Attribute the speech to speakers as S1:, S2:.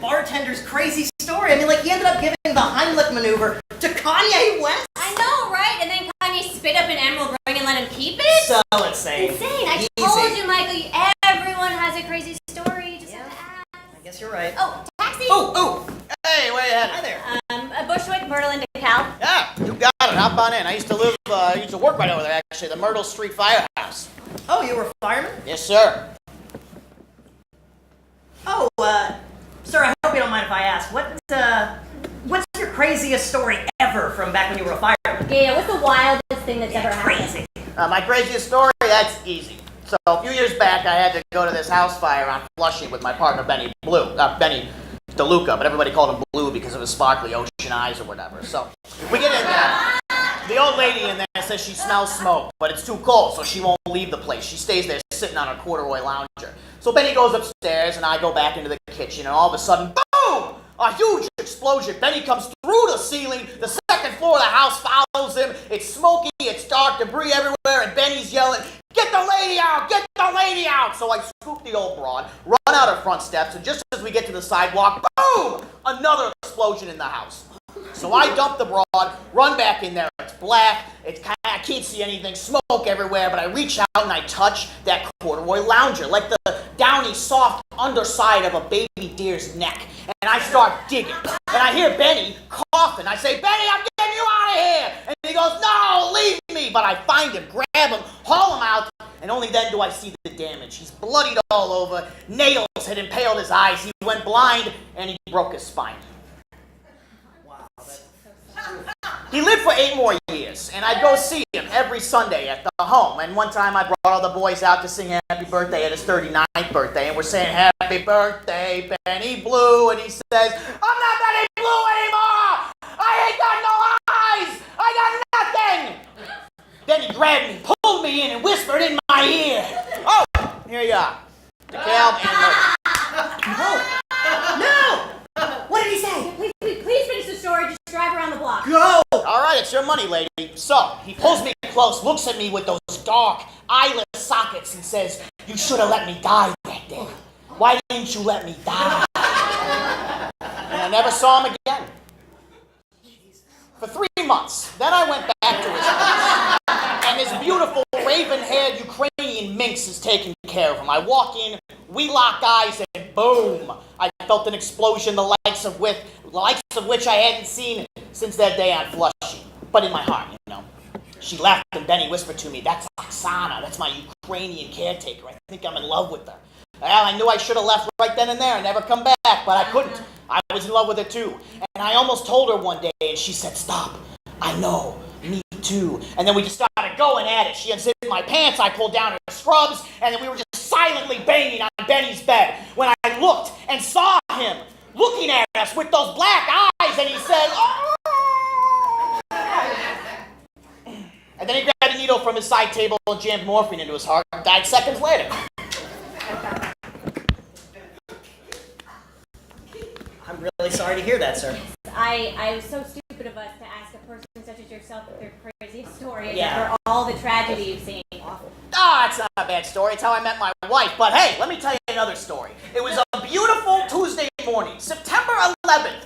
S1: bartender's crazy story. I mean, like, he ended up giving the Heimlich maneuver to Kanye West.
S2: I know, right? And then Kanye spit up an emerald ring and let him keep it?
S1: So insane.
S2: Insane. I told you, Michael, everyone has a crazy story. You just have to ask.
S1: I guess you're right.
S2: Oh, taxi!
S3: Oh! Hey, where you headed?
S1: Hi there.
S2: Bushwick, Myrtle, and DeKalb.
S3: Yeah, you got it. Hop on in. I used to work right over there, actually, the Myrtle Street Firehouse.
S1: Oh, you were a fireman?
S3: Yes, sir.
S1: Oh, sir, I hope you don't mind if I ask. What's your craziest story ever from back when you were a fireman?
S2: Yeah, what's the wildest thing that's ever happened?
S1: Crazy.
S3: My craziest story, that's easy. So, a few years back, I had to go to this house fire on Flushing with my partner, Benny DeLuca, but everybody called him Blue because of his sparkly ocean eyes or whatever. So, we get in there. The old lady in there says she smells smoke, but it's too cold, so she won't leave the place. She stays there sitting on her corduroy lounger. So Benny goes upstairs, and I go back into the kitchen, and all of a sudden, boom! A huge explosion. Benny comes through the ceiling. The second floor of the house follows him. It's smoky, it's dark, debris everywhere, and Benny's yelling, "Get the lady out! Get the lady out!" So I scoop the old broad, run out her front steps, and just as we get to the sidewalk, boom! Another explosion in the house. So I dump the broad, run back in there. It's black. I can't see anything. Smoke everywhere. But I reach out and I touch that corduroy lounger, like the downy, soft underside of a baby deer's neck. And I start digging. And I hear Benny coughing. I say, "Benny, I'm getting you out of here!" And he goes, "No, leave me!" But I find him, grab him, haul him out, and only then do I see the damage. He's bloodied all over. Nails had impaled his eyes. He went blind, and he broke his spine. He lived for 8 more years, and I'd go see him every Sunday at the home. And one time I brought all the boys out to sing happy birthday at his 39th birthday, and we're saying, "Happy birthday, Benny Blue." And he says, "I'm not Benny Blue anymore! I ain't got no eyes! I got nothing!" Then he grabbed me, pulled me in, and whispered in my ear, "Oh, here you are. DeKalb and Myrtle."
S1: No! What did he say?
S2: Please finish the story. Just drive around the block.
S1: Go!
S3: All right, it's your money, lady. So, he pulls me close, looks at me with those dark, eyeless sockets and says, "You should have let me die that day. Why didn't you let me die?" And I never saw him again. For 3 months. Then I went back to his house. And his beautiful raven-haired Ukrainian minx is taking care of him. I walk in, we lock eyes, and boom! I felt an explosion the likes of which I hadn't seen since that day on Flushing. But in my heart, you know. She laughed and Benny whispered to me, "That's Oksana. That's my Ukrainian caretaker. I think I'm in love with her." Well, I knew I should have left right then and there and never come back, but I couldn't. I was in love with her too. And I almost told her one day, and she said, "Stop. I know. Me too." And then we just started going at it. She unzipped my pants, I pulled down her scrubs, and then we were just silently banging on Benny's bed. When I looked and saw him looking at us with those black eyes, and he said, "Oh!" And then he grabbed a needle from his side table and jammed morphine into his heart and died seconds later.
S1: I'm really sorry to hear that, sir.
S2: I was so stupid of us to ask a person such as yourself with their craziest story
S1: Yeah.
S2: after all the tragedy you've seen.
S3: Ah, it's not a bad story. It's how I met my wife. But hey, let me tell you another story. It was a beautiful Tuesday morning, September 11th,